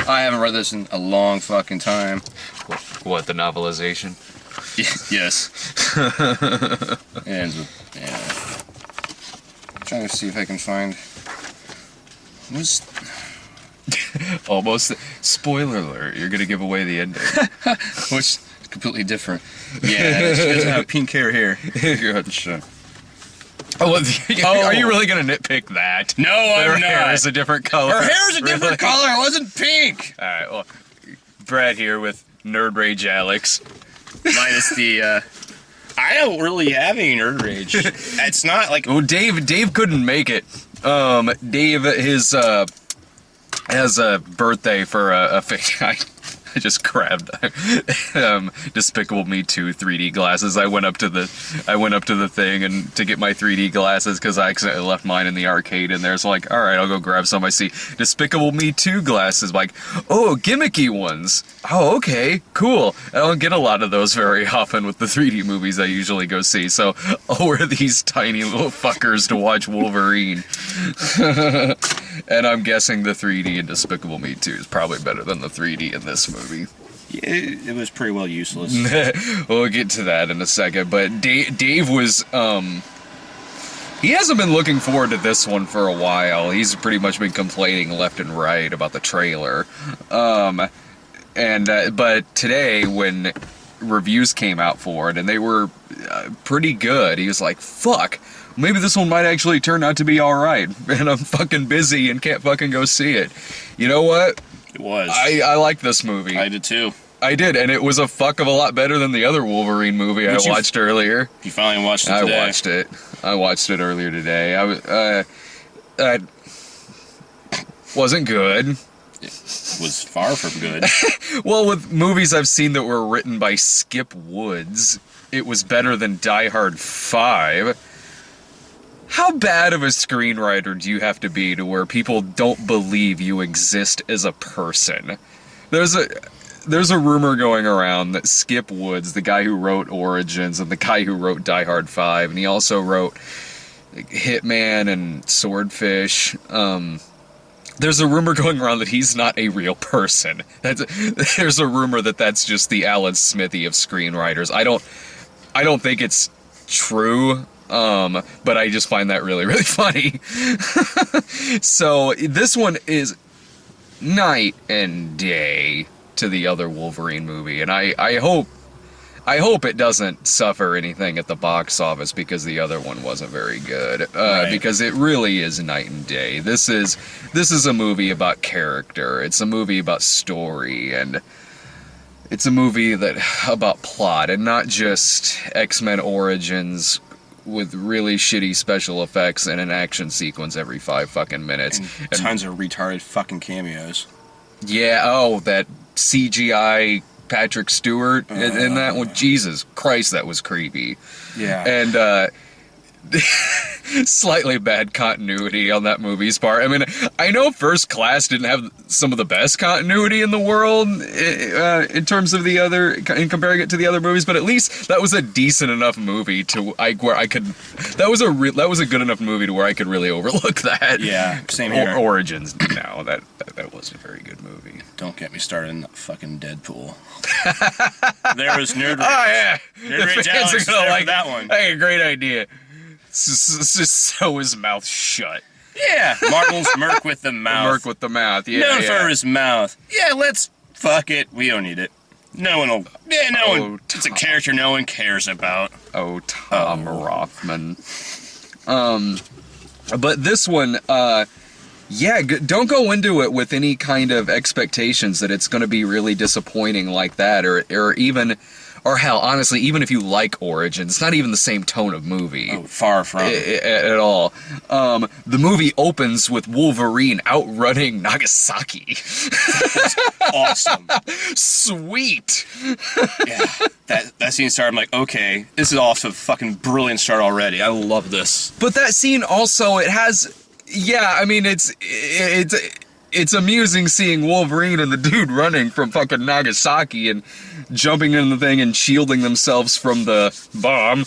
I haven't read this in a long fucking time. What, the novelization? Yes. It ends with, yeah. I'm trying to see if I can find... Almost. Spoiler alert, you're gonna give away the ending. Which is completely different. Yeah, she doesn't have pink hair here. Sure. Oh, are you really gonna nitpick that? No, I'm not. Her hair is a different color. Her hair is a different color. It wasn't pink. Alright, well, Brad here with Nerd Rage Alex. Minus the, I don't really have any nerd rage. It's not like... Well, Dave couldn't make it. Dave, has a birthday for a I just grabbed Despicable Me 2 3D glasses. I went up to the thing and to get my 3D glasses because I accidentally left mine in the arcade, and there's like, all right, I'll go grab some. I see Despicable Me 2 glasses, like, oh, gimmicky ones. Oh, okay, cool. I don't get a lot of those very often with the 3D movies I usually go see, so I'll wear these tiny little fuckers to watch Wolverine. And I'm guessing the 3D in Despicable Me 2 is probably better than the 3D in this movie. Yeah, it was pretty well useless. We'll get to that in a second, but Dave was, he hasn't been looking forward to this one for a while. He's pretty much been complaining left and right about the trailer. But today, when reviews came out for it, and they were pretty good, he was like, fuck, maybe this one might actually turn out to be alright, and I'm fucking busy and can't fucking go see it. You know what? It was. I liked this movie. I did too. I did, and it was a fuck of a lot better than the other Wolverine movie I watched earlier. You finally watched it today? I watched it. I watched it earlier today. I wasn't good. It was far from good. Well, with movies I've seen that were written by Skip Woods, it was better than Die Hard 5. How bad of a screenwriter do you have to be to where people don't believe you exist as a person? There's a rumor going around that Skip Woods, the guy who wrote Origins and the guy who wrote Die Hard 5, and he also wrote Hitman and Swordfish, there's a rumor going around that he's not a real person. There's a rumor that that's just the Alan Smithy of screenwriters. I don't think it's true. But I just find that really, really funny. So this one is night and day to the other Wolverine movie, and I hope it doesn't suffer anything at the box office because the other one wasn't very good. Right. Because it really is night and day. This is a movie about character. It's a movie about story, and it's a movie about plot, and not just X-Men Origins with really shitty special effects and an action sequence every 5 fucking minutes. And tons of retarded fucking cameos. Yeah, that CGI Patrick Stewart in that one. Jesus Christ, that was creepy. Yeah. And, slightly bad continuity on that movie's part. I mean, I know First Class didn't have some of the best continuity in the world in terms of in comparing it to the other movies, but at least that was a decent enough movie that was a good enough movie to where I could really overlook that. Yeah, same here. Origins, no, that wasn't a very good movie. Don't get me started on that fucking Deadpool. There was Nerd Rage. Oh yeah, Nerd Rage Alex is there for that one. Hey, great idea. Just sew his mouth shut. Yeah, Marvel's Merc with the mouth. Merc with the mouth, yeah. Known for his mouth. Yeah, fuck it. We don't need it. No one will. Yeah, no one. It's a character no one cares about. Oh, Tom Rothman. But this one, don't go into it with any kind of expectations that it's going to be really disappointing like that, or hell, honestly, even if you like Origins, it's not even the same tone of movie. Oh, far from at all. The movie opens with Wolverine outrunning Nagasaki. That's awesome. Sweet. Yeah, that scene started. I'm like, okay, this is off to a fucking brilliant start already. I love this. But that scene also, it has, I mean, it's amusing seeing Wolverine and the dude running from fucking Nagasaki and jumping in the thing and shielding themselves from the bomb.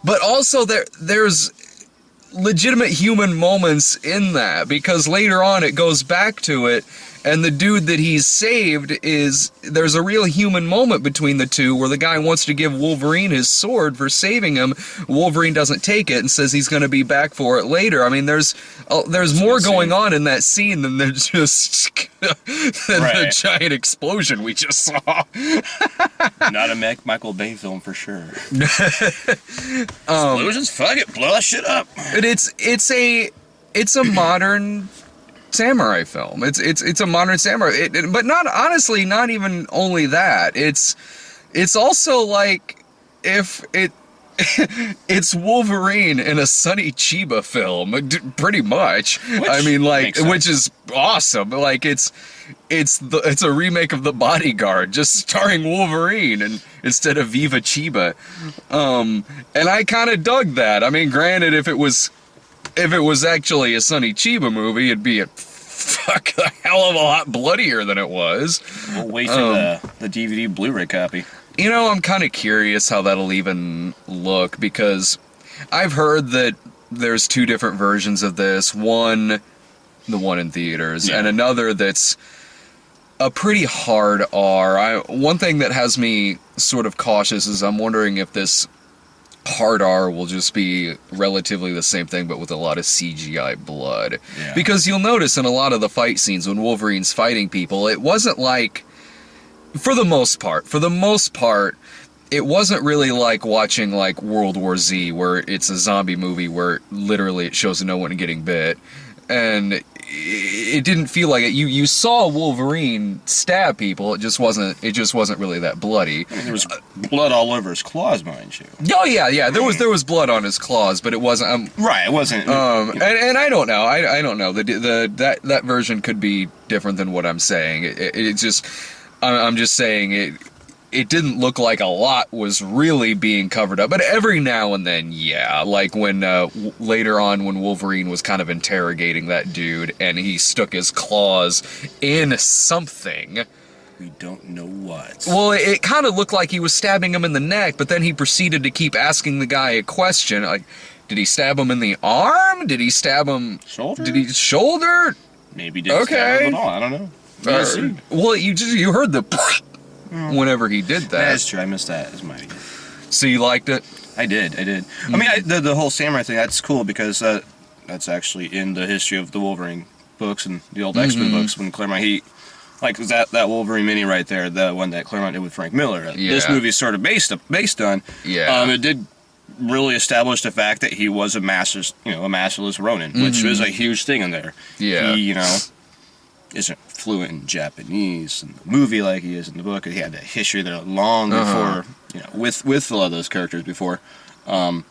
But also there's legitimate human moments in that, because later on it goes back to it And the dude that he's saved there's a real human moment between the two where the guy wants to give Wolverine his sword for saving him. Wolverine doesn't take it and says he's going to be back for it later. I mean, there's more going on in that scene than there's just the giant explosion we just saw. Not a Michael Bay film for sure. Explosions, fuck it, blow that shit up. But it's a modern samurai film. It's a modern samurai, but not even only that. It's also like if it's Wolverine in a Sonny Chiba film, pretty much. Which is awesome. Like it's a remake of The Bodyguard, just starring Wolverine and instead of Viva Chiba. And I kind of dug that. I mean, granted, if it was actually a Sonny Chiba movie, it'd be a hell of a lot bloodier than it was. We'll wait for the DVD Blu-ray copy. You know, I'm kind of curious how that'll even look, because I've heard that there's two different versions of this. One, the one in theaters, and another that's a pretty hard R. One thing that has me sort of cautious is I'm wondering if this hard R will just be relatively the same thing, but with a lot of CGI blood. Yeah. Because you'll notice in a lot of the fight scenes when Wolverine's fighting people, it wasn't like, for the most part, it wasn't really like watching like World War Z, where it's a zombie movie where literally it shows no one getting bit. And it didn't feel like it. You saw Wolverine stab people. It just wasn't really that bloody. I mean, there was blood all over his claws, mind you. Oh yeah. There was blood on his claws, but it wasn't. Right, it wasn't. And I don't know. I don't know. That version could be different than what I'm saying. It's just. I'm just saying it didn't look like a lot was really being covered up, but every now and then, yeah, like when later on when Wolverine was kind of interrogating that dude and he stuck his claws in something. We don't know what. Well, it kind of looked like he was stabbing him in the neck, but then he proceeded to keep asking the guy a question, like, did he stab him in the arm? Did he stab him... Shoulder? Did he... Shoulder? Maybe didn't stab him at all, I don't know. Well, you heard the whenever he did that. That's true. I missed that. It's mighty good. So you liked it? I did. Mm-hmm. I mean, the whole samurai thing, that's cool because that's actually in the history of the Wolverine books and the old X-Men books when Claremont, like that Wolverine mini right there, the one that Claremont did with Frank Miller. This movie is sort of based on. Yeah. It did really establish the fact that he was a masterless Ronin, which was a huge thing in there. Yeah. He, isn't fluent in Japanese in the movie like he is in the book. He had a history there long before, with a lot of those characters before. But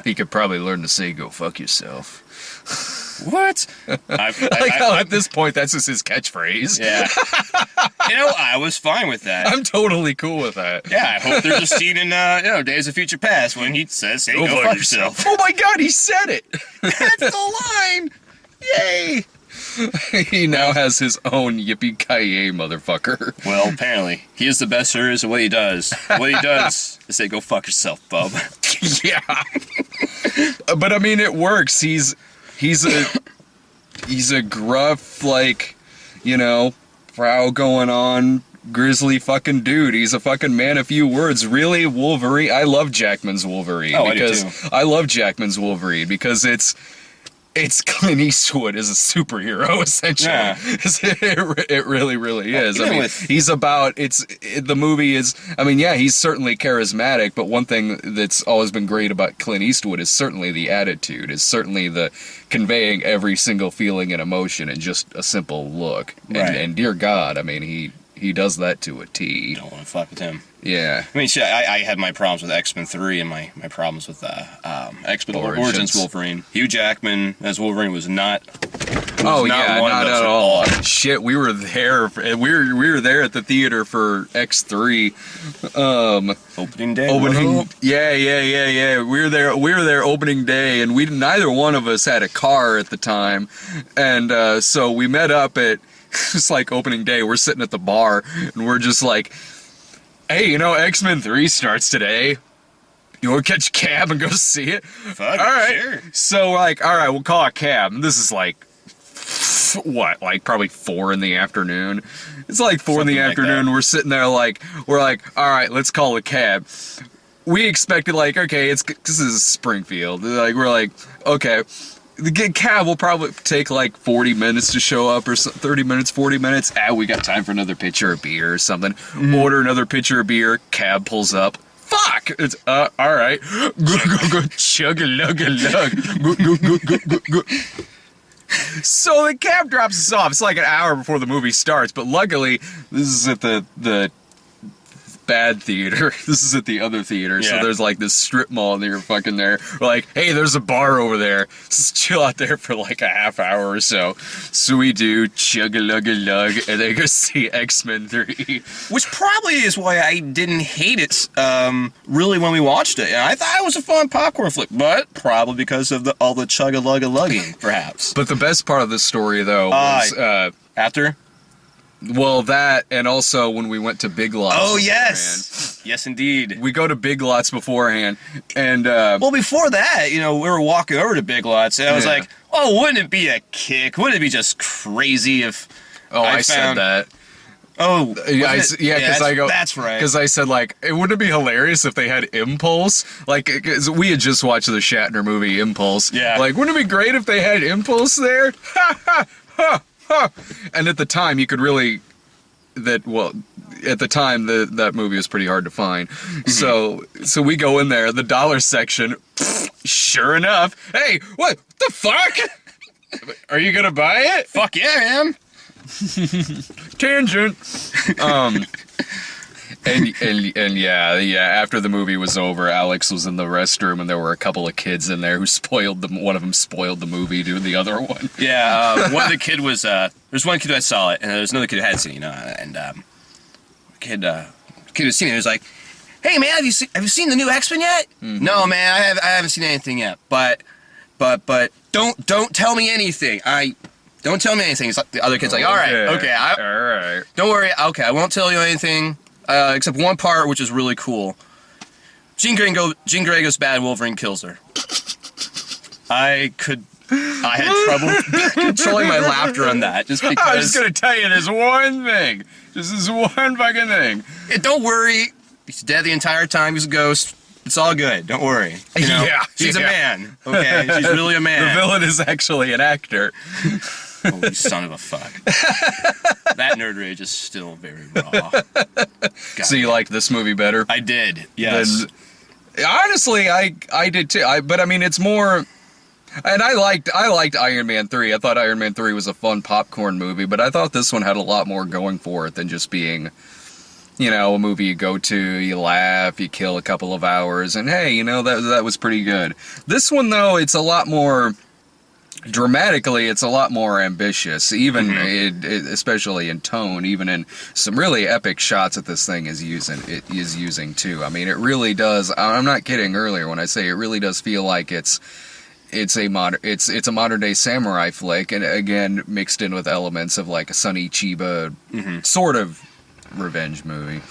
he could probably learn to say "go fuck yourself." What? At this point, that's just his catchphrase. Yeah. I was fine with that. I'm totally cool with that. Yeah, I hope there's a scene in Days of Future Past when he says, "Hey, go fuck yourself." Oh my God, he said it. That's the line. Yay. He now has his own yippee-ki-yay, motherfucker. Well, apparently. He is the best there is at what he does. What he does is say, go fuck yourself, bub. Yeah. But, I mean, it works. He's a gruff, like, prow going on, grizzly fucking dude. He's a fucking man of few words. Really, Wolverine. I love Jackman's Wolverine. Oh, I do too. I love Jackman's Wolverine because it's Clint Eastwood as a superhero, essentially. Yeah. It really, really is. I mean, the movie is, he's certainly charismatic, but one thing that's always been great about Clint Eastwood is certainly the attitude, is certainly the conveying every single feeling and emotion in just a simple look. Right. And dear God, I mean, he does that to a T. Don't want to fuck with him. Yeah. I mean, shit, I had my problems with X-Men 3 and my problems with X-Men Origins Wolverine. Hugh Jackman as Wolverine was not not at all. Shit, we were there. We were there at the theater for X3. Opening day. Yeah. We were there opening day, and neither one of us had a car at the time, and so we met up at just like opening day. We're sitting at the bar, and we're just like, hey, X-Men 3 starts today. You want to catch a cab and go see it? Fuck, all right. Sure. So we're like, all right, we'll call a cab. And this is like what, like probably 4 in the afternoon. It's like 4 in the Something like afternoon. that. We're sitting there we're like, all right, let's call a cab. We expected like, okay, this is Springfield. Like we're like, okay, the cab will probably take like 40 minutes to show up or 30 minutes, 40 minutes. We got time for another pitcher of beer or something. Order another pitcher of beer. Cab pulls up. Fuck! It's, all right. Go, chug-a-lug-a-lug. Go. So the cab drops us off. It's like an hour before the movie starts, but luckily, this is at the bad theater. This is at the other theater, so Yeah. there's like this strip mall and you're fucking there. We're like, hey, there's a bar over there. Just chill out there for like a half hour or so. So we do chug-a-lug-a-lug, and then go see X-Men 3. Which probably is why I didn't hate it really when we watched it. And I thought it was a fun popcorn flick, but probably because of all the chug-a-lug-a-lugging, perhaps. But the best part of this story, though, was... After? well, that, and also when we went to Big Lots. Oh, yes! Yes, indeed. We go to Big Lots beforehand, and... well, before that, we were walking over to Big Lots, and I was like, oh, wouldn't it be a kick? Wouldn't it be just crazy if I said that. Oh, because I go. That's right. Because I said wouldn't it be hilarious if they had Impulse? Cause we had just watched the Shatner movie Impulse. Yeah. Wouldn't it be great if they had Impulse there? Ha ha ha ha! And at the time, you could really. At the time, that movie was pretty hard to find. Mm-hmm. So we go in there, the dollar section. Sure enough, hey, what the fuck? Are you gonna buy it? Fuck yeah, man. Tangent. And yeah, after the movie was over, Alex was in the restroom and there were a couple of kids in there who one of them spoiled the movie to the other one. Yeah, one of the kid was, there's one kid that saw it, and there's another kid who hadn't seen it, and kid who's seen it was like, hey man, have you seen the new X-Men yet? Mm-hmm. No man, I haven't seen anything yet, but don't tell me anything. Don't tell me anything. It's like the other kid's like, all right. Don't worry. Okay, I won't tell you anything except one part, which is really cool. Jean Grey goes bad. Wolverine kills her. I had trouble controlling my laughter on that, just because. I was gonna tell you this one thing. This is one fucking thing. Yeah, don't worry. He's dead the entire time. He's a ghost. It's all good. Don't worry. She's a man. Okay, she's really a man. The villain is actually an actor. Oh, you son of a fuck. That nerd rage is still very raw. So you liked this movie better? I did, yes. Honestly, I did too. But I mean, it's more... And I liked Iron Man 3. I thought Iron Man 3 was a fun popcorn movie, but I thought this one had a lot more going for it than just being, a movie you go to, you laugh, you kill a couple of hours, and hey, that was pretty good. This one, though, it's a lot more... Dramatically, it's a lot more ambitious, even especially in tone, even in some really epic shots that this thing is using too. I mean, it really does. I'm not kidding earlier when I say it really does feel like it's a modern day samurai flick, and again mixed in with elements of like a Sonny Chiba sort of revenge movie,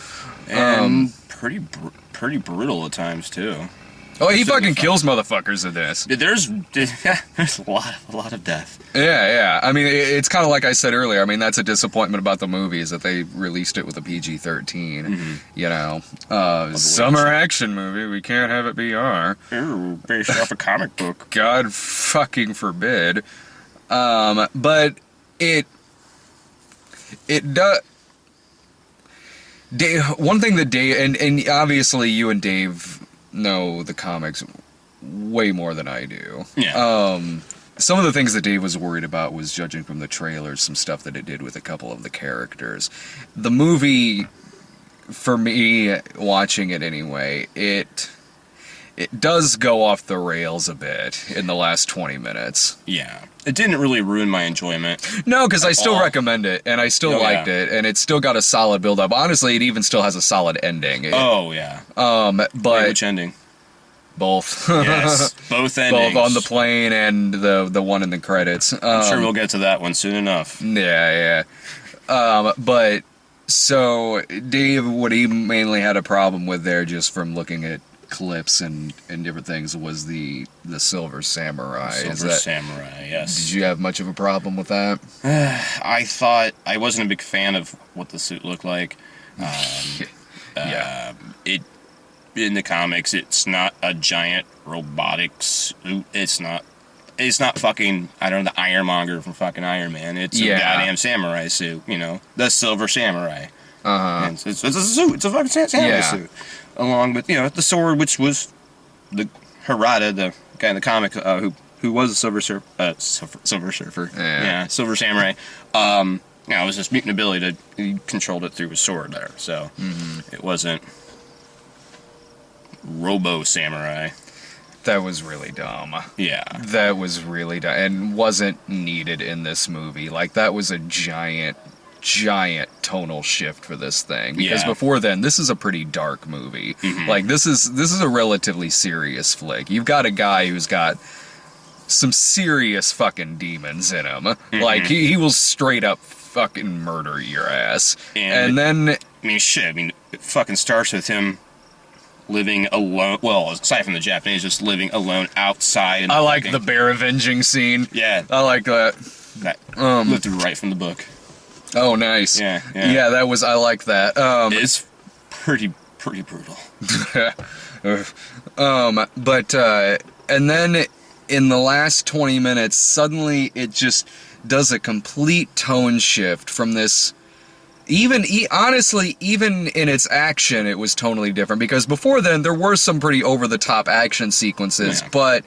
and pretty brutal at times too. Oh, he fucking kills motherfuckers in this. There's a lot of death. Yeah. I mean, it's kind of like I said earlier. I mean, that's a disappointment about the movie is that they released it with a PG-13. Summer action movie. We can't have it be R. Ooh, based off a comic book. God fucking forbid. But it does. One thing that Dave and obviously you and Dave know the comics way more than I do. Yeah. Some of the things that Dave was worried about was, judging from the trailers, some stuff that it did with a couple of the characters. The movie, for me, watching it anyway, it does go off the rails a bit in the last 20 minutes. Yeah. It didn't really ruin my enjoyment. No, because I still recommend it, and I still liked it, and it's still got a solid build-up. Honestly, it even still has a solid ending. But which ending? Both. Yes, both endings. Both on the plane and the one in the credits. I'm sure we'll get to that one soon enough. Yeah. But, so, Dave, what he mainly had a problem with there, just from looking at clips and different things was the Silver Samurai. Samurai, yes. Did you have much of a problem with that? I thought I wasn't a big fan of what the suit looked like. It in the comics, it's not a giant robotic suit. It's not fucking, I don't know, the Ironmonger from fucking Iron Man. It's a goddamn samurai suit, the Silver Samurai. And it's a suit. It's a fucking samurai suit. Along with, the sword, which was the Harada, the guy in the comic who was a Silver Surfer. Silver Samurai. It was this mutant ability he controlled it through his sword there. So it wasn't Robo Samurai. That was really dumb. Yeah. That was really dumb and wasn't needed in this movie. Like, that was a giant tonal shift for this thing. Because before then, this is a pretty dark movie. Like, this is a relatively serious flick. You've got a guy who's got some serious fucking demons in him. Like, he will straight up fucking murder your ass. And then... it fucking starts with him living alone. Well, aside from the Japanese, just living alone outside. I like the bear avenging scene. Yeah. I like that. Lifted right from the book. Oh, nice. Yeah. That was, I like that. It's pretty brutal. And then in the last 20 minutes, suddenly it just does a complete tone shift from this. Honestly, even in its action, it was totally different. Because before then, there were some pretty over-the-top action sequences, but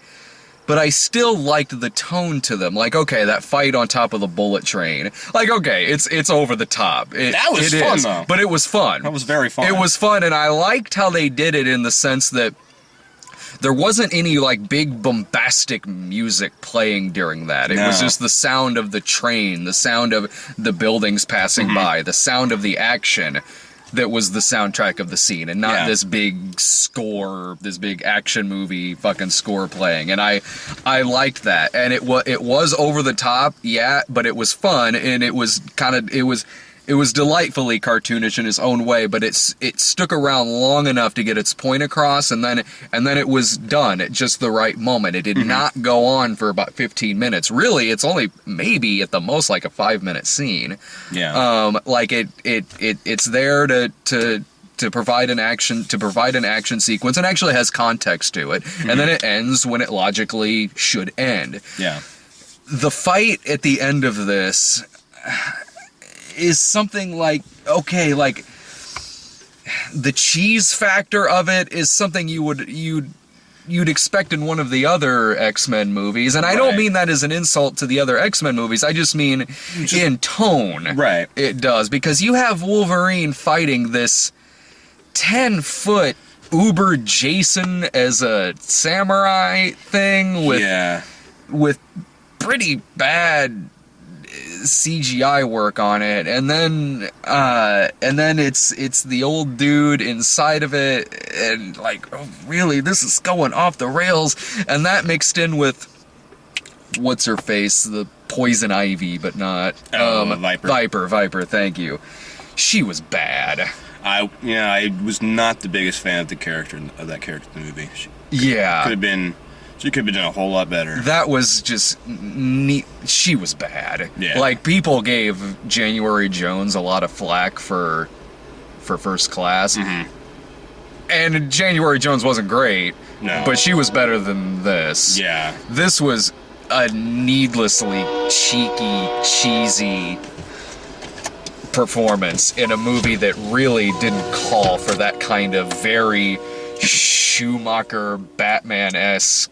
I still liked the tone to them. Like, okay, that fight on top of the bullet train. Like, okay, it's over the top. That was fun, though. But it was fun. That was very fun. It was fun, and I liked how they did it in the sense that there wasn't any, like, big bombastic music playing during that. It was just the sound of the train, the sound of the buildings passing by, the sound of the action that was the soundtrack of the scene, and not this big score, this big action movie fucking score playing. And I liked that. And it was over the top, but it was fun, and it was delightfully cartoonish in its own way, but it stuck around long enough to get its point across, and then it was done at just the right moment. It did not go on for about 15 minutes. Really, it's only maybe at the most like a 5-minute scene. Yeah. Like it's there to provide an action sequence, and actually has context to it, and then it ends when it logically should end. Yeah. The fight at the end of this is something like, okay, like the cheese factor of it is something you'd expect in one of the other X-Men movies, and I don't mean that as an insult to the other X-Men movies. I just mean in tone. Right. It does, because you have Wolverine fighting this 10-foot Uber Jason as a samurai thing with pretty bad CGI work on it, and then it's the old dude inside of it, and like, oh really, this is going off the rails. And that mixed in with what's her face, the Poison Ivy, but not Viper, thank you. She was bad. I was not the biggest fan of that character in the movie. She could have been doing a whole lot better. That was just neat. She was bad. Yeah. Like, people gave January Jones a lot of flack for First Class. And January Jones wasn't great. No. But she was better than this. Yeah. This was a needlessly cheeky, cheesy performance in a movie that really didn't call for that kind of very Schumacher, Batman-esque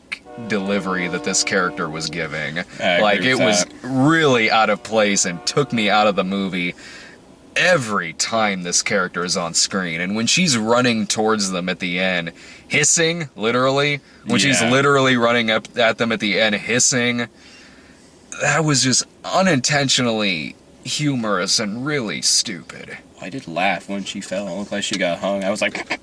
delivery that this character was giving. Like, it was really out of place and took me out of the movie every time this character is on screen. And when she's running towards them at the end, hissing, literally, when she's literally running up at them at the end, hissing, that was just unintentionally humorous and really stupid. I did laugh when she fell. It looked like she got hung. I was like...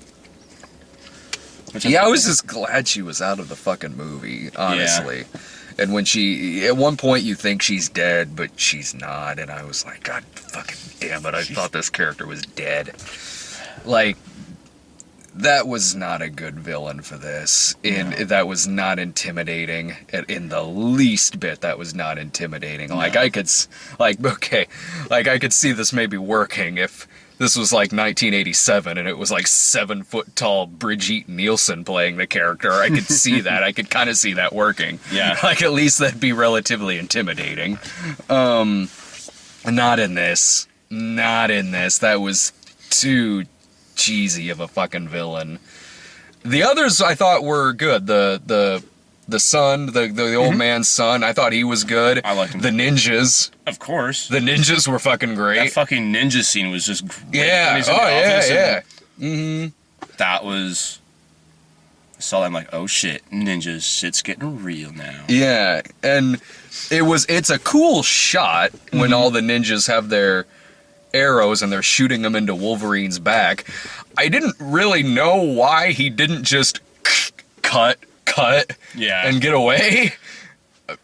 I was just glad she was out of the fucking movie, honestly. Yeah. And when at one point you think she's dead, but she's not, and I was like, God fucking damn it, I thought this character was dead. Like, that was not a good villain for this. That was not intimidating in the least bit. That was not intimidating. Like I could see this maybe working if this was like 1987 and it was like 7 foot tall Brigitte Nielsen playing the character. I could see that. I could kind of see that working. Yeah. Like at least that'd be relatively intimidating. Not in this. Not in this. That was too cheesy of a fucking villain. The others I thought were good. The son, the old man's son, I thought he was good. I liked him. The ninjas. Of course. The ninjas were fucking great. That fucking ninja scene was just great. Yeah. When he's in Oh, the yeah, office yeah. and that was... I saw that, I'm like, oh shit, ninjas, shit's getting real now. Yeah, and it's a cool shot when all the ninjas have their arrows and they're shooting them into Wolverine's back. I didn't really know why he didn't just cut, Yeah. and get away.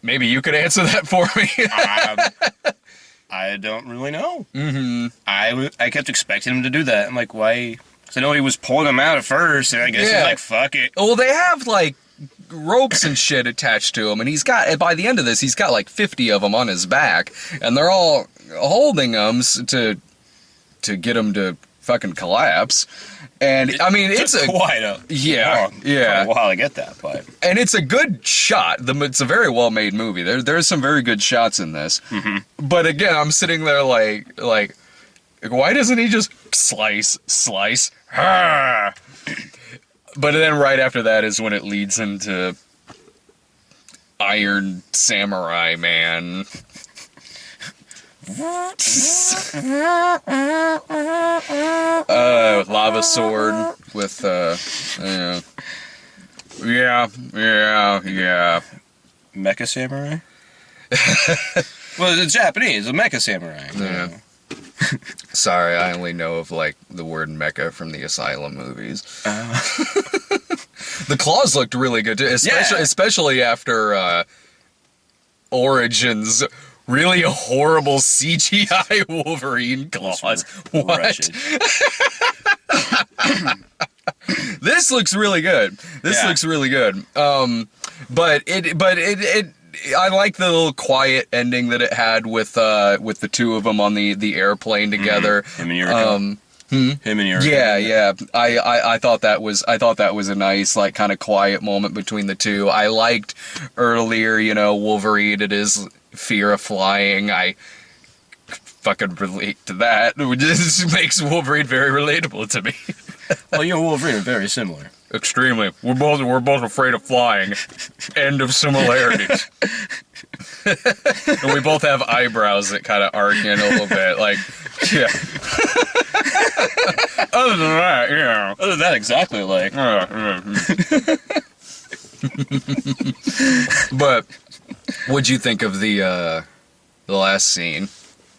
Maybe you could answer that for me. I don't really know. I kept expecting him to do that. I'm like, why? Because I know he was pulling him out at first, and I guess he's like, fuck it. Well, they have, like, ropes and shit attached to him, and by the end of this, he's got, like, 50 of them on his back, and they're all holding him to get him to fucking collapse. And, I mean, it's quite a while to get that, but... And it's a good shot. It's a very well-made movie. There's some very good shots in this. But, again, I'm sitting there like, why doesn't he just slice? But then right after that is when it leads into Iron Samurai Man. Lava sword with yeah. Mecha Samurai? Well, it's Japanese, a Mecha Samurai. Yeah. Sorry, I only know of, like, the word mecha from the Asylum movies. The claws looked really good, too, especially after Origins. Really horrible CGI Wolverine claws. What? This looks really good. Looks really good. But it I like the little quiet ending that it had with the two of them on the airplane together. Him and Yuriko. Him and Yuriko. Yeah. I thought that was a nice, like, kind of quiet moment between the two. I liked earlier, Wolverine and his fear of flying. I fucking relate to that. It just makes Wolverine very relatable to me. Well, you and Wolverine are very similar. Extremely. We're both afraid of flying. End of similarities. And we both have eyebrows that kind of arc in a little bit. Like, yeah. Other than that, Other than that, exactly like. But what'd you think of the last scene?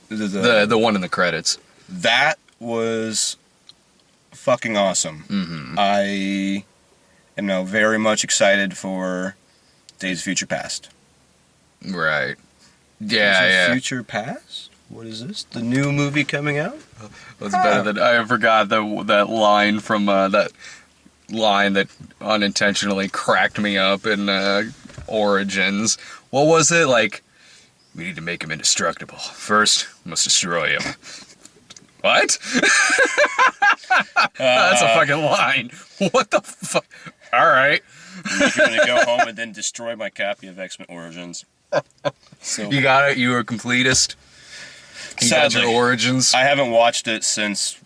The one in the credits. That was fucking awesome. I am now very much excited for Days of Future Past. Right. Yeah. Future Past? What is this? The new movie coming out? That's better than I forgot that line from that line that unintentionally cracked me up in Origins. What was it? Like, we need to make him indestructible. First, we must destroy him. What? That's a fucking line. What the fuck? All right. You're gonna go home and then destroy my copy of X-Men Origins. So you got it. You were a completist. You got your Origins. I haven't watched it since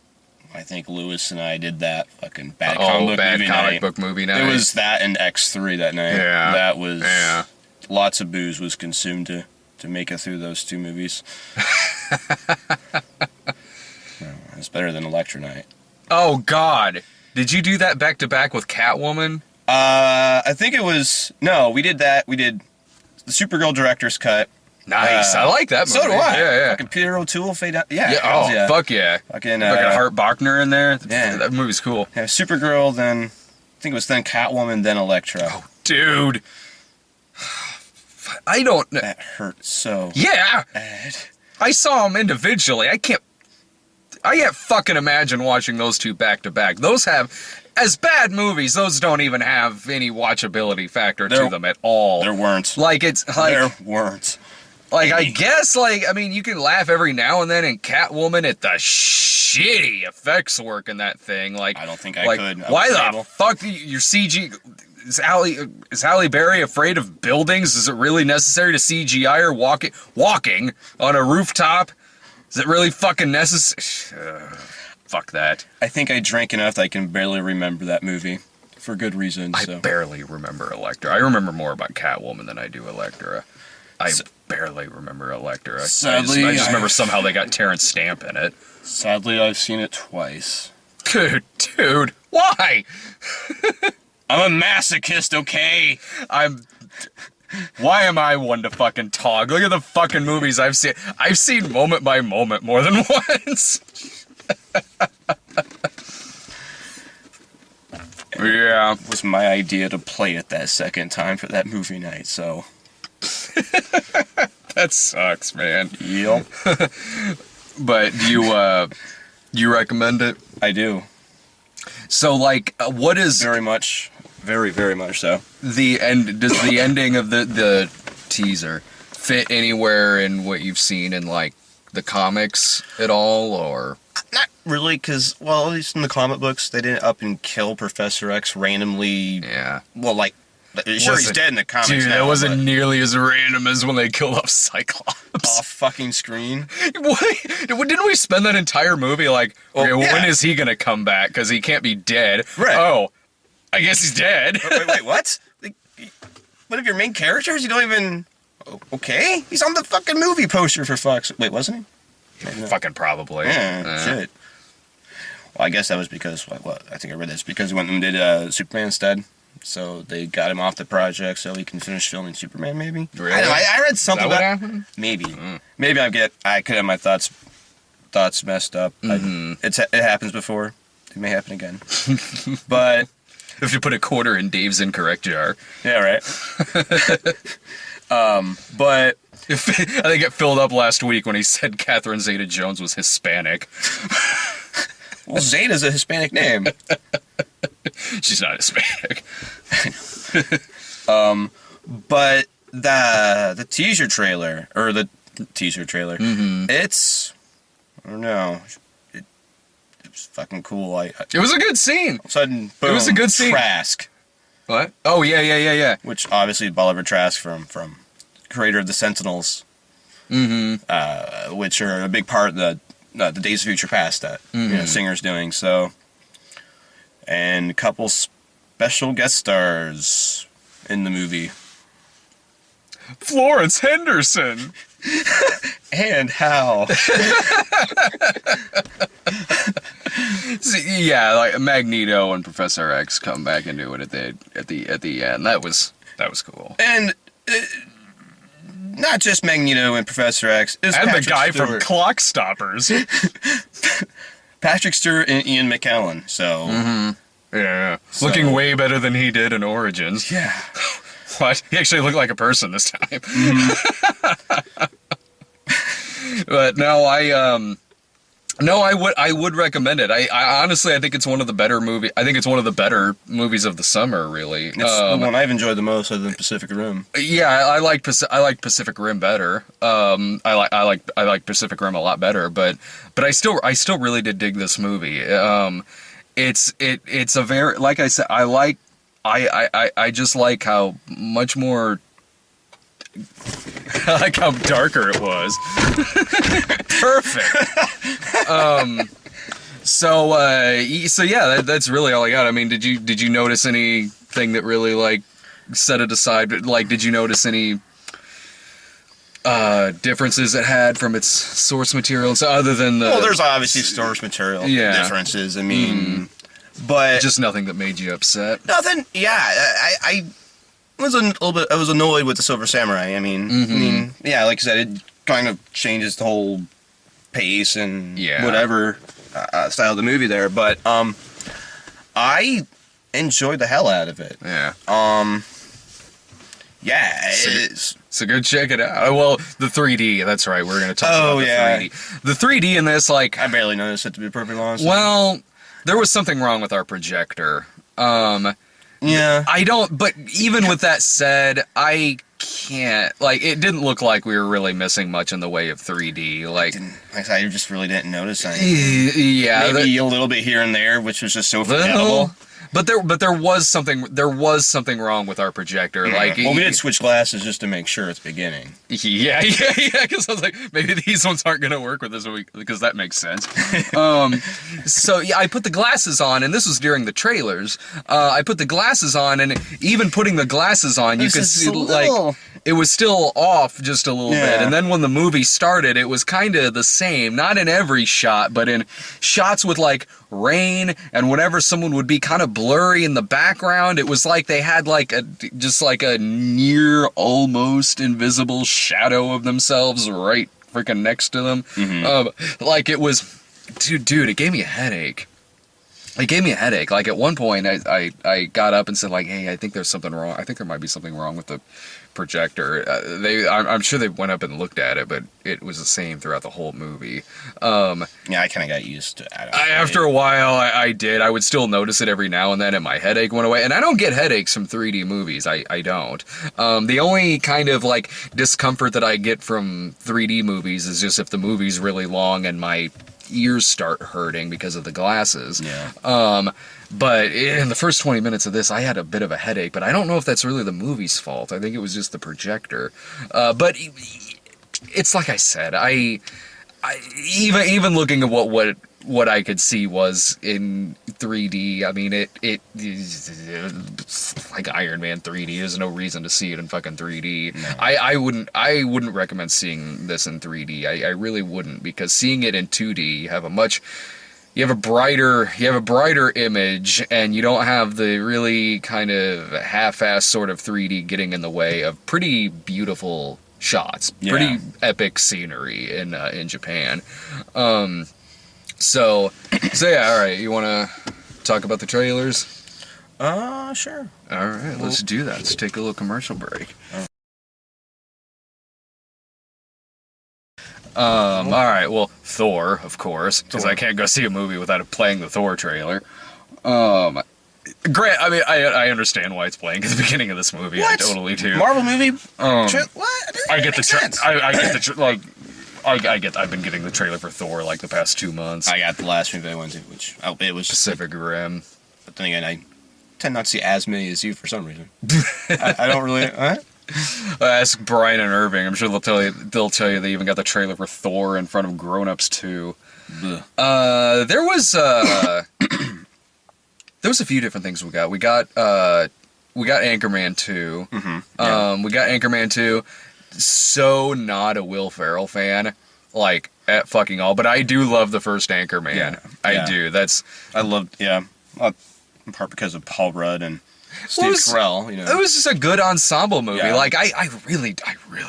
I think Lewis and I did that fucking bad comic book movie night. It was that and X3 that night. Yeah. That was lots of booze was consumed to make it through those two movies. It's better than Electra Night. Oh God! Did you do that back to back with Catwoman? I think it was we did that. We did the Supergirl director's cut. Nice. I like that movie. So do I. Yeah. Fucking Peter O'Toole, Faye Dunaway. Yeah. Fuck yeah. Fucking Hart Bachner in there. Yeah. That movie's cool. Yeah, Supergirl, then I think it was then Catwoman, then Electra. Oh, dude. I don't know. That hurt so bad. I saw them individually. I can't fucking imagine watching those two back to back. Those have as bad movies, those don't even have any watchability factor to them at all. There weren't. Like, it's like... There weren't. Like, I guess, like, I mean, you can laugh every now and then in Catwoman at the shitty effects work in that thing. Like, I don't think I could. Why the fuck your CG... Is Halle Berry afraid of buildings? Is it really necessary to CGI her walking on a rooftop? Is it really fucking necessary? Fuck that. I think I drank enough that I can barely remember that movie. For good reason. I barely remember Elektra. I remember more about Catwoman than I do Elektra. I barely remember Elektra. Sadly, I just remember somehow they got Terrence Stamp in it. Sadly, I've seen it twice. Dude, why? I'm a masochist, okay? Why am I one to fucking talk? Look at the fucking movies I've seen. I've seen moment by moment more than once. Yeah. It was my idea to play it that second time for that movie night, so... That sucks, man. Yep. But you recommend it? I do. So, like, what is... Very much so. The end? Does the ending of the teaser fit anywhere in what you've seen in, like, the comics at all, or...? Not really, because, well, at least in the comic books, they didn't up and kill Professor X randomly. Yeah. Well, like, sure, he's dead in the comics. Dude, now, that wasn't nearly as random as when they killed off Cyclops. Off fucking screen. What? Didn't we spend that entire movie like, okay, when is he gonna come back? Because he can't be dead. Right. Oh, I guess he's dead. Wait, what? Like, one of your main characters? You don't even... Okay? He's on the fucking movie poster for Fox. Wait, wasn't he? Fucking probably. Yeah, shit. Well, I guess that was because, what? I think I read this because he went and did Superman instead. So they got him off the project so he can finish filming Superman, maybe? Really? I read something Is that about... what happened? Maybe. Maybe I could have my thoughts messed up. It happens before. It may happen again. But... If you put a quarter in Dave's incorrect jar. Yeah, right. But... I think it filled up last week when he said Catherine Zeta-Jones was Hispanic. Well, Zeta's a Hispanic name. She's not Hispanic. But the teaser trailer, it's... I don't know. It was fucking cool. It was a good scene. All of a sudden, boom, It was a good scene. Trask. What? Oh, yeah. Which, obviously, Bolivar Trask from creator of the Sentinels, which are a big part of the Days of Future Past that Singer's doing. So, and a couple special guest stars in the movie. Florence Henderson. And how? Yeah, like Magneto and Professor X come back and do it at the end. That was cool. And not just Magneto and Professor X. And Patrick the guy Stewart. from Clock Stoppers. Patrick Stewart and Ian McKellen. So Yeah, looking way better than he did in Origins. Yeah. What? He actually looked like a person this time. But no, I would recommend it. I honestly, I think it's one of the better movies of the summer. Really, It's the one I've enjoyed the most, other than Pacific Rim. Yeah, I like Pacific Rim better. I like Pacific Rim a lot better. But I still really did dig this movie. It's a very, like I said, I just like how much more. I like how darker it was. Perfect. So yeah, that's really all I got. I mean, did you notice anything that really like set it aside? Like, did you notice any differences it had from its source material? So other than the there's obviously source material differences. I mean, but just nothing that made you upset. Nothing. Yeah, I was a little bit. I was annoyed with the Silver Samurai. I mean, yeah, like I said, it kind of changes the whole pace and whatever style of the movie there. But I enjoyed the hell out of it. Yeah. Yeah, it's so go check it out. Well, the 3D. That's right. We're gonna talk about the 3D. The 3D in this, like, I barely noticed it, to be perfectly honest. Well, There was something wrong with our projector. Yeah. I don't, but even with that said, I can't, like, it didn't look like we were really missing much in the way of 3D. Like I just really didn't notice anything. Yeah. Maybe a little bit here and there, which was just so forgettable. But there was something wrong with our projector. Yeah. Like, well, we did switch glasses just to make sure it's beginning. Yeah. Because I was like, maybe these ones aren't gonna work with this because that makes sense. So yeah, I put the glasses on, and this was during the trailers. I put the glasses on, and even putting the glasses on, you could see like it was still off just a little bit. And then when the movie started, it was kind of the same. Not in every shot, but in shots with like rain and whenever someone would be kind of blurry in the background, it was like they had like a near almost invisible shadow of themselves right freaking next to them. Like it was, dude, it gave me a headache. It gave me a headache. Like at one point I got up and said like, hey, I think there's something wrong. I think there might be something wrong with the projector. I'm sure they went up and looked at it, but it was the same throughout the whole movie. Yeah, I kind of got used to it. After a while, I did. I would still notice it every now and then, and my headache went away. And I don't get headaches from 3D movies. I don't. The only kind of like discomfort that I get from 3D movies is just if the movie's really long and my ears start hurting because of the glasses. Yeah. But in the first 20 minutes of this, I had a bit of a headache, but I don't know if that's really the movie's fault. I think it was just the projector. But it's like I said, I even looking at what I could see was in 3D. I mean, it like Iron Man 3D. There's no reason to see it in fucking 3D. No. I wouldn't recommend seeing this in 3D. I really wouldn't, because seeing it in 2D, you have a brighter image, and you don't have the really kind of half-assed sort of 3D getting in the way of pretty beautiful shots, pretty epic scenery in Japan. So yeah, all right. You want to talk about the trailers? Sure. All right, let's do that. Let's take a little commercial break. All right, well, Thor, of course, because I can't go see a movie without it playing the Thor trailer. Grant, I mean, I understand why it's playing at the beginning of this movie. What? I totally do. Marvel movie? What? I get the I've been getting the trailer for Thor like the past 2 months. I got the last movie I went to, which it was Pacific Rim. But then again, I tend not to see as many as you for some reason. I don't really. Ask Brian and Irving. I'm sure they'll tell you they even got the trailer for Thor in front of Grown Ups 2. There was a few different things we got. We got Anchorman 2. We got Anchorman 2. So not a Will Ferrell fan, like at fucking all. But I do love the first Anchorman. I do. I loved. Yeah. In part because of Paul Rudd and Steve Carell, It was just a good ensemble movie. Yeah. Like I really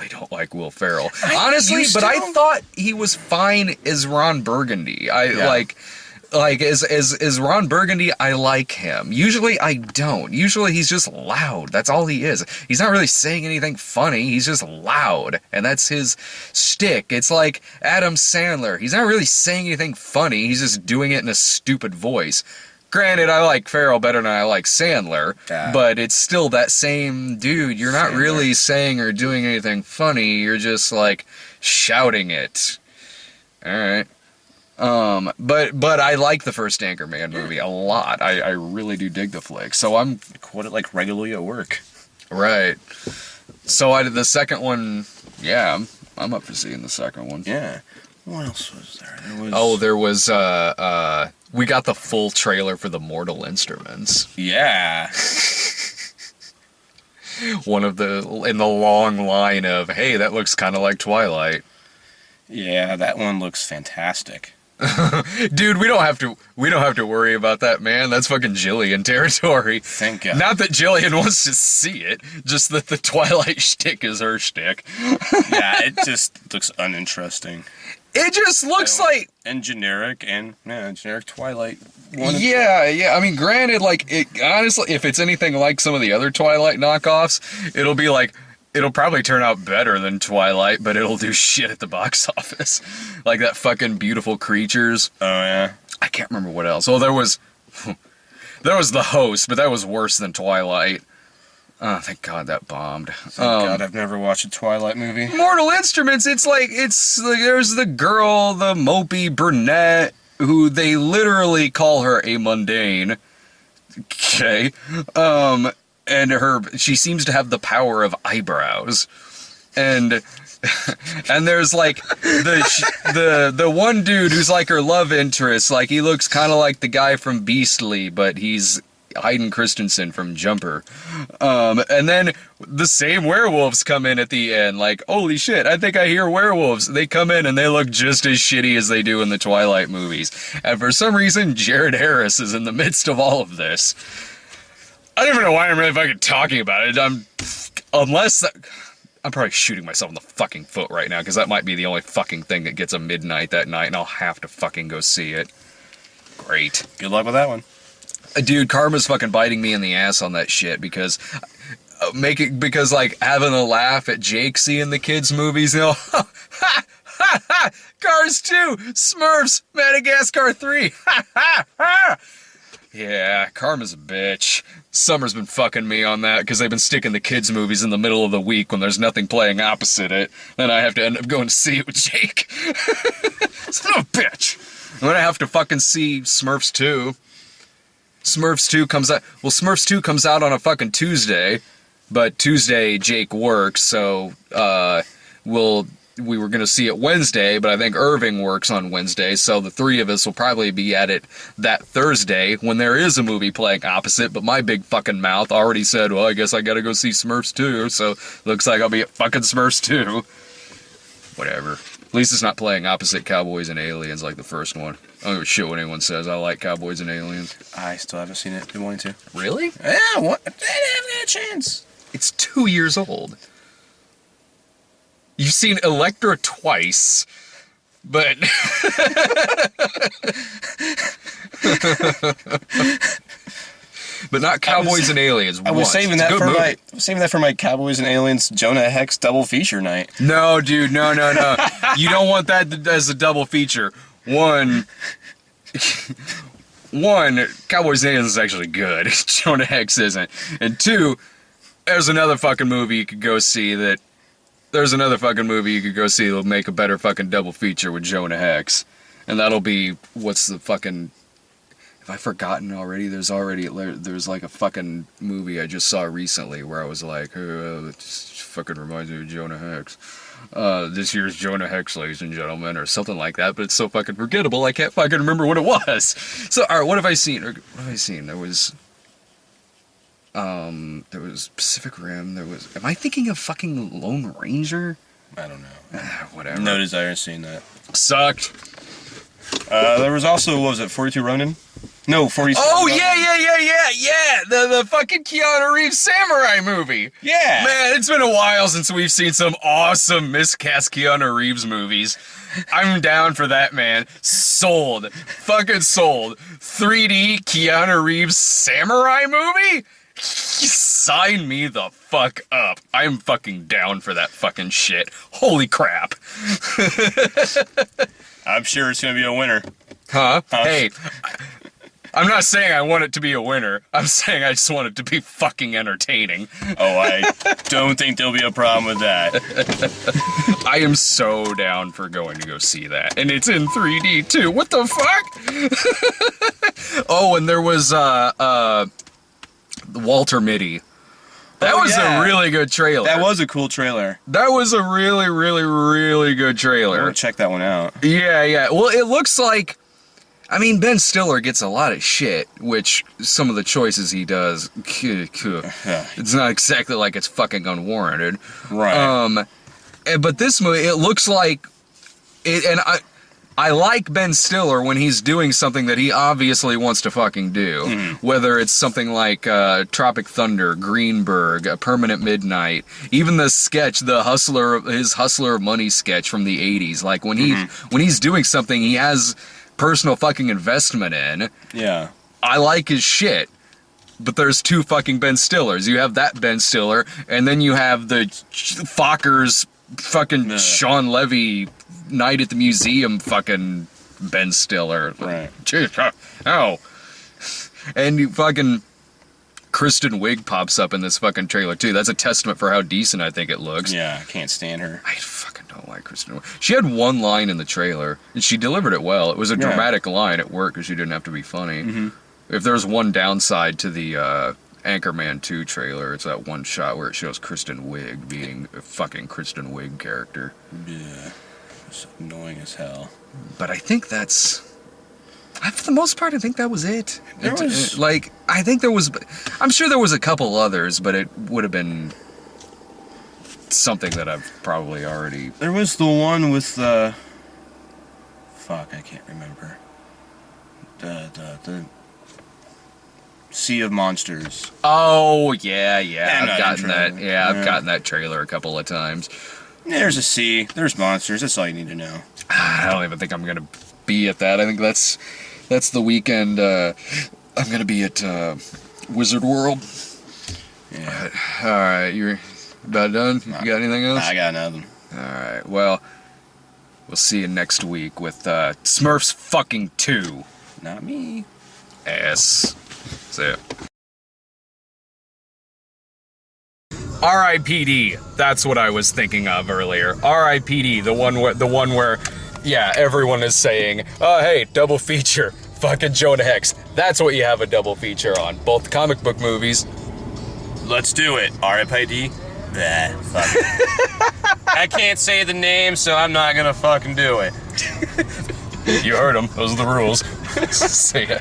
don't like Will Ferrell, honestly. But I thought he was fine as Ron Burgundy. Like as Ron Burgundy, I like him. Usually I don't. Usually he's just loud. That's all he is. He's not really saying anything funny. He's just loud, and that's his shtick. It's like Adam Sandler. He's not really saying anything funny. He's just doing it in a stupid voice. Granted, I like Ferrell better than I like Sandler, but it's still that same dude. You're not really saying or doing anything funny. You're just like shouting it. All right. But I like the first Anchorman movie a lot. I really do dig the flick. So I quote it like regularly at work. Right. So I did the second one. Yeah, I'm up for seeing the second one. Yeah. What else was there? There was we got the full trailer for the Mortal Instruments. Yeah. One of in the long line of, hey, that looks kind of like Twilight. Yeah, that one looks fantastic. Dude, we don't have to worry about that, man. That's fucking Jillian territory. Thank God. Not that Jillian wants to see it, just that the Twilight shtick is her shtick. Yeah, it just looks uninteresting. It just looks like generic Twilight. Yeah. I mean, granted, honestly, if it's anything like some of the other Twilight knockoffs, it'll probably turn out better than Twilight, but it'll do shit at the box office. Like that fucking Beautiful Creatures. Oh, yeah. I can't remember what else. Oh, there was The Host, but that was worse than Twilight. Oh, thank God that bombed. Thank God I've never watched a Twilight movie. Mortal Instruments, it's like there's the girl, the mopey brunette, who they literally call her a mundane. Okay. And she seems to have the power of eyebrows. And there's like the one dude who's like her love interest, like he looks kind of like the guy from Beastly, but he's Hayden Christensen from Jumper. And then the same werewolves come in at the end, like, holy shit, I think I hear werewolves. They come in and they look just as shitty as they do in the Twilight movies. And for some reason, Jared Harris is in the midst of all of this. I don't even know why I'm really fucking talking about it. I'm probably shooting myself in the fucking foot right now, because that might be the only fucking thing that gets a midnight that night, and I'll have to fucking go see it. Great. Good luck with that one. Dude, karma's fucking biting me in the ass on that shit, because like having a laugh at Jake seeing the kids' movies, you know, ha, ha, ha, Cars 2, Smurfs, Madagascar 3, ha, ha, ha. Yeah, karma's a bitch. Summer's been fucking me on that, because they've been sticking the kids' movies in the middle of the week when there's nothing playing opposite it, and I have to end up going to see it with Jake. Son of a bitch. I'm gonna have to fucking see Smurfs 2. Smurfs 2 comes out. Well, Smurfs 2 comes out on a fucking Tuesday, but Tuesday Jake works, so we were gonna see it Wednesday, but I think Irving works on Wednesday, so the three of us will probably be at it that Thursday when there is a movie playing opposite. But my big fucking mouth already said, well, I guess I gotta go see Smurfs 2, so looks like I'll be at fucking Smurfs 2. Whatever. At least it's not playing opposite Cowboys and Aliens like the first one. I don't give a shit what anyone says. I like Cowboys and Aliens. I still haven't seen it. Been wanting to. Really? Yeah, what? I haven't had a chance. It's 2 years old. You've seen Elektra twice, but... but not Cowboys and Aliens once. I was saving that for my Cowboys and Aliens Jonah Hex double feature night. No, dude, no. You don't want that as a double feature. One, Cowboys and Aliens is actually good. Jonah Hex isn't. And two, there's another fucking movie you could go see that'll make a better fucking double feature with Jonah Hex. And that'll be, what's the fucking... Have I forgotten already? There's like a fucking movie I just saw recently where I was like, oh, it fucking reminds me of Jonah Hex. This year's Jonah Hex, ladies and gentlemen, or something like that, but it's so fucking forgettable I can't fucking remember what it was. So, alright, what have I seen? There was Pacific Rim, am I thinking of fucking Lone Ranger? I don't know. Whatever. No desire in seeing that. Sucked. There was also, what was it, 42 Ronin? No, 46. Oh, yeah. The fucking Keanu Reeves samurai movie. Yeah. Man, it's been a while since we've seen some awesome miscast Keanu Reeves movies. I'm down for that, man. Sold. Fucking sold. 3D Keanu Reeves samurai movie? Sign me the fuck up. I'm fucking down for that fucking shit. Holy crap. I'm sure it's gonna be a winner. Huh? Hey, I'm not saying I want it to be a winner. I'm saying I just want it to be fucking entertaining. Oh, I don't think there'll be a problem with that. I am so down for going to go see that. And it's in 3D too. What the fuck? Oh, and there was Walter Mitty. That was a really good trailer. That was a cool trailer. That was a really, really, really good trailer. I'll check that one out. Yeah. Well, it looks like... I mean, Ben Stiller gets a lot of shit, which some of the choices he does... It's not exactly like it's fucking unwarranted. Right. But this movie, it looks like... And I like Ben Stiller when he's doing something that he obviously wants to fucking do. Mm-hmm. Whether it's something like Tropic Thunder, Greenberg, A Permanent Midnight, even the sketch, his Hustler of Money sketch from the 80s. Like when he's doing something he has personal fucking investment in. Yeah. I like his shit. But there's two fucking Ben Stillers. You have that Ben Stiller, and then you have the Fockers fucking Sean Levy Night at the Museum fucking Ben Stiller. Right. Oh. And you fucking Kristen Wiig pops up in this fucking trailer too. That's a testament for how decent I think it looks. Yeah, I can't stand her. I fucking don't like Kristen Wiig. She had one line in the trailer, and she delivered it well. It was a dramatic line at work because she didn't have to be funny. Mm-hmm. If there's one downside to the Anchorman 2 trailer, it's that one shot where it shows Kristen Wiig being a fucking Kristen Wiig character. Yeah, it's annoying as hell. But I think that's... For the most part, I think that was it. There was... I think there was... I'm sure there was a couple others, but it would have been something that I've probably already... There was the one with the... Fuck, I can't remember. The Sea of Monsters. Oh, yeah. I've gotten intro. that. Yeah, I've gotten that trailer a couple of times. There's a sea. There's monsters. That's all you need to know. I don't even think I'm going to be at that. I think that's the weekend. I'm going to be at Wizard World. Yeah. All right, you're about done? You got anything else? I got nothing. All right, well, we'll see you next week with Smurfs fucking 2. Not me. S. See ya. R.I.P.D. That's what I was thinking of earlier. R.I.P.D. The one where, yeah, everyone is saying, oh, hey, double feature. Fucking Jonah Hex. That's what you have a double feature on. Both comic book movies. Let's do it. R.I.P.D. Fuck it. I can't say the name, so I'm not gonna fucking do it. You heard them. Those are the rules. See ya.